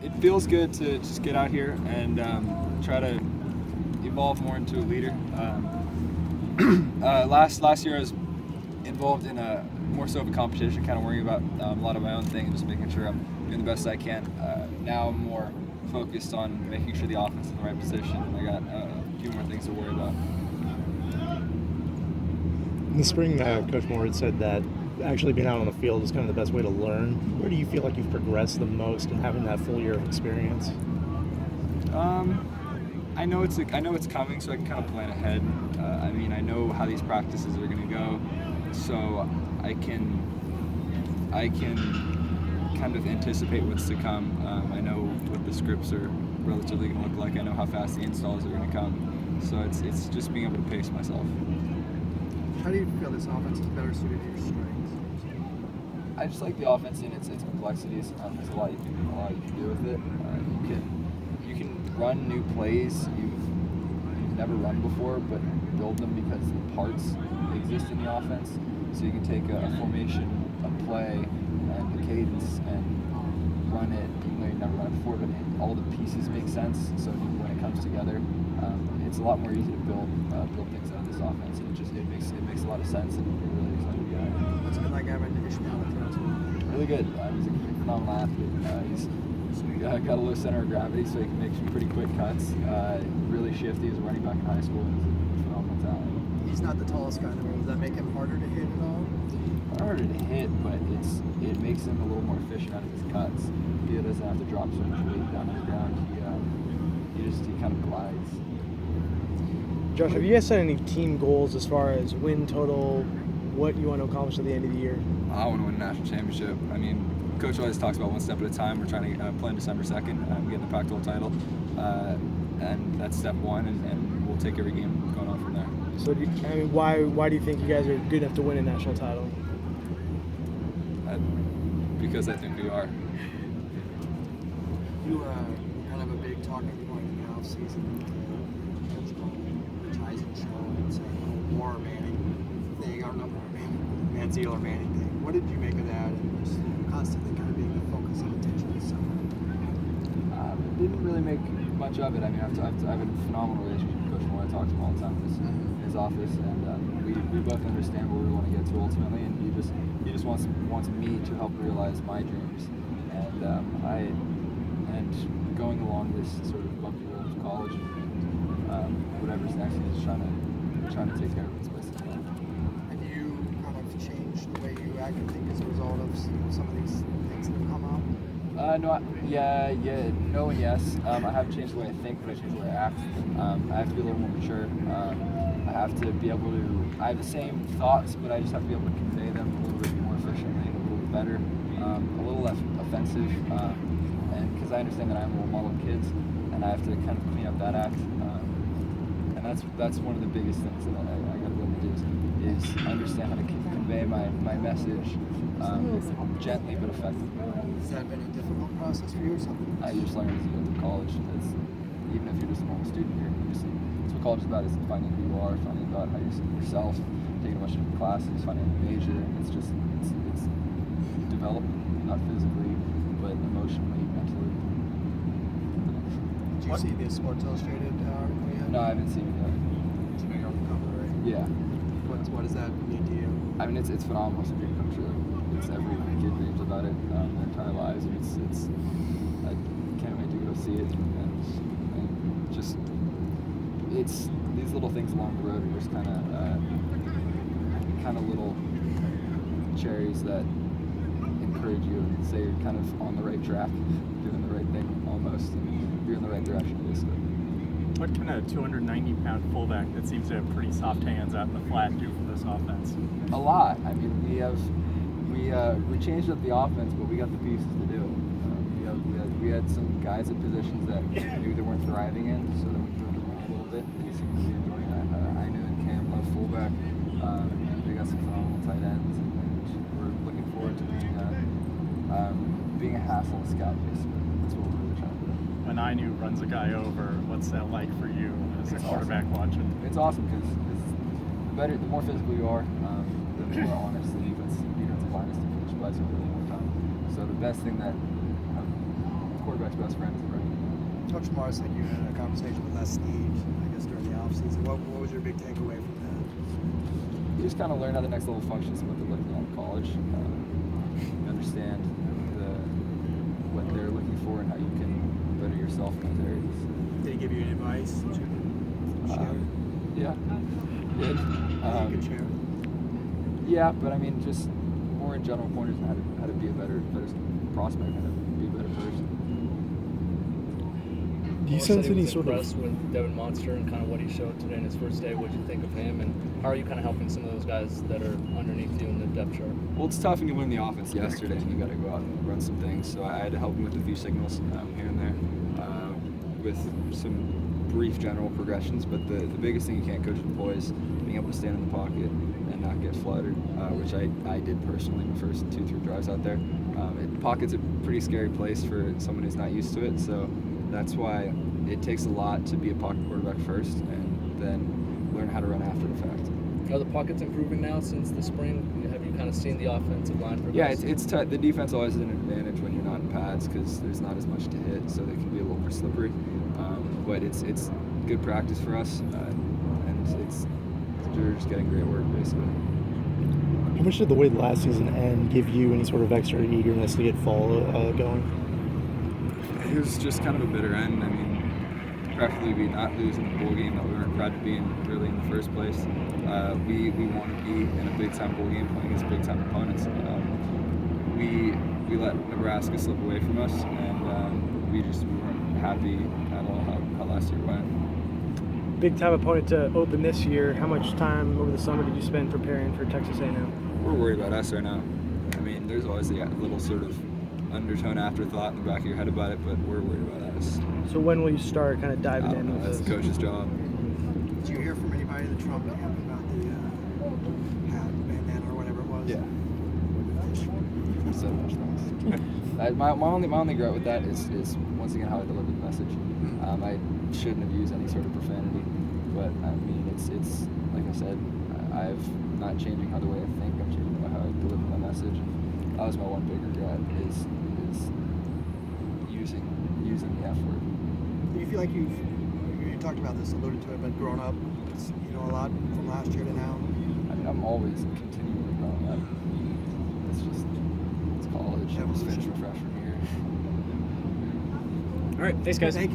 It feels good to just get out here and try to evolve more into a leader. Last year I was involved in a more so of a competition, kind of worrying about a lot of my own thing and just making sure I'm doing the best I can. Now I'm more focused on making sure the offense is in the right position, and I got a few more things to worry about. In the spring, Coach Moore had said that actually being out on the field is kind of the best way to learn. Where do you feel like you've progressed the most in having that full year of experience? I know it's coming, so I can kind of plan ahead. I know how these practices are going to go, so I can kind of anticipate what's to come. I know what the scripts are relatively going to look like. I know how fast the installs are going to come. So it's just being able to pace myself. How do you feel this offense is better suited to your strengths? I just like the offense and its complexities. There's a lot you can do with it. You can run new plays you've never run before, but build them because the parts exist in the offense. So you can take a formation, a play, and a cadence, and run it even though you've never run it before. But all the pieces make sense. So when it comes together, it's a lot more easy to build things out of this offense. And it makes a lot of sense, and we're really excited to be out here. What's it been like having Ishmael at throws? Really good. He's a phenomenal athlete. He's got a low center of gravity, so he can make some pretty quick cuts. Really shifty. He was a running back in high school, and he's a phenomenal talent. He's not the tallest guy in the room. Does that make him harder to hit at all? Harder to hit, but it makes him a little more efficient out of his cuts. He doesn't have to drop so much weight down to the ground. He kind of glides. Josh, have you guys set any team goals as far as win total, what you want to accomplish at the end of the year? I want to win a national championship. Coach always talks about one step at a time. We're trying to play on December 2nd, getting the Pac-12 title, and that's step one, and we'll take every game going on from there. So, why do you think you guys are good enough to win a national title? Because I think we are. You kind of a big talking point in the offseason. Advertising show. It's a Moore Manning thing. I don't know, Manziel or Manning thing. What did you make of that? And just constantly kind of being the focus of attention this summer. Didn't really make much of it. I have a phenomenal relationship with Coach Moore. I talk to him all the time in his office, and we both understand where we want to get to ultimately. And he just wants me to help realize my dreams. And going along this sort of bumpy road of college and whatever's next, he's trying to take care of it as best as possible. Have you kind of changed the way you act and think as a result of some of these things that have come out? No and yes. I haven't changed the way I think, but I changed the way I act. I have to be a little more mature. I have to be able to. I have the same thoughts, but I just have to be able to convey them a little bit more efficiently, and a little bit better, a little less offensive. And because I understand that I'm a role model of kids, and I have to kind of clean up that act. And that's one of the biggest things that I got to be able to do is understand how to convey my message gently but effectively. Has that been a difficult process for you or something? You just learn as you go through college. Even if you're just a normal student here, it's what college is about. Is finding who you are, finding out how you see yourself, taking a bunch of different classes, finding a major. It's developing, not physically, but emotionally, mentally. Did you see the Sports Illustrated article yet? No, I haven't seen it yet. Did you know you're on the cover, right? Yeah. What does that mean to you? It's phenomenal. It's a dream come true. It's every kid dreams about it their entire lives. And I can't wait to go see it. And just it's these little things along the road are just kind of little cherries that encourage you and say you're kind of on the right track, doing the right thing almost, and you're in the right direction basically. What can a 290-pound fullback that seems to have pretty soft hands out in the flat do for this offense? A lot. We changed up the offense, but we got the pieces to do it. We had some guys at positions that maybe they weren't thriving in, so then we moved them around a little bit. They seem to be enjoying that. I knew and Cam love fullback. They got some phenomenal tight ends, and we're looking forward to being a hassle scout. Basically, that's what we're really trying to do. When INU runs a guy over, what's that like for you as a quarterback watching? It's awesome because the more physical you are, the more honest the defensive line is to finish by, so really more time. So the best thing that quarterback's best best friend is right. Coach Morris said you had a conversation with Les Snead, I guess, during the offseason. What was your big takeaway from that? You just kind of learn how the next level functions and what they're looking at in college. You understand what they're looking for and how you can better yourself in those areas. Did he give you any advice that you could share? Yeah. Did. You could share. Yeah, but I mean, just more in general pointers on how to be a better prospect, how to be a better person. Do you Moore sense said he any was sort of? impressed with Devin Monster and kind of what he showed today in his first day? What did you think of him, and how are you kind of helping some of those guys that are underneath you in the depth chart? Well, it's tough when you win the offense yesterday and you got to go out and run some things. So I had to help him with a few signals here and there with some brief general progressions. But the biggest thing you can't coach with poise, being able to stand in the pocket and not get flattered, which I did personally my first 2-3 drives out there. Pocket's a pretty scary place for someone who's not used to it. So that's why it takes a lot to be a pocket quarterback first and then learn how to run after the fact. Are the pockets improving now since the spring? Have you kind of seen the offensive line progress? Yeah, it's tight. The defense always has an advantage when you're not in pads because there's not as much to hit, so they can be a little more slippery. But it's good practice for us, and they're just getting great work basically. How much did the way the last season end give you any sort of extra eagerness to get fall going? It was just kind of a bitter end. I mean, preferably we not lose in the bowl game that we weren't proud to be in really in the first place. We want to be in a big time bowl game playing against big time opponents. We let Nebraska slip away from us, and we weren't happy at all how last year went. Big time opponent to open this year. How much time over the summer did you spend preparing for Texas A&M? We're worried about us right now. I mean, there's always a little sort of undertone afterthought in the back of your head about it, but we're worried about us. So when will you start kind of diving in? With That's the this? coach's job. Did you hear from anybody in the Trump camp about the hat, bandana, or whatever it was? Yeah. So much things. my only regret with that is once again how I delivered the message. I shouldn't have used any sort of profanity, but I mean it's like I said, I'm not changing the way I think. I'm changing how I deliver my message. That was my one big regret is using the F word. Do you feel like you talked about this, alluded to it, but grown up, a lot from last year to now? I mean, I'm always continually growing up. It's college. I just finished my freshman year. All right, thanks, guys. Thank you.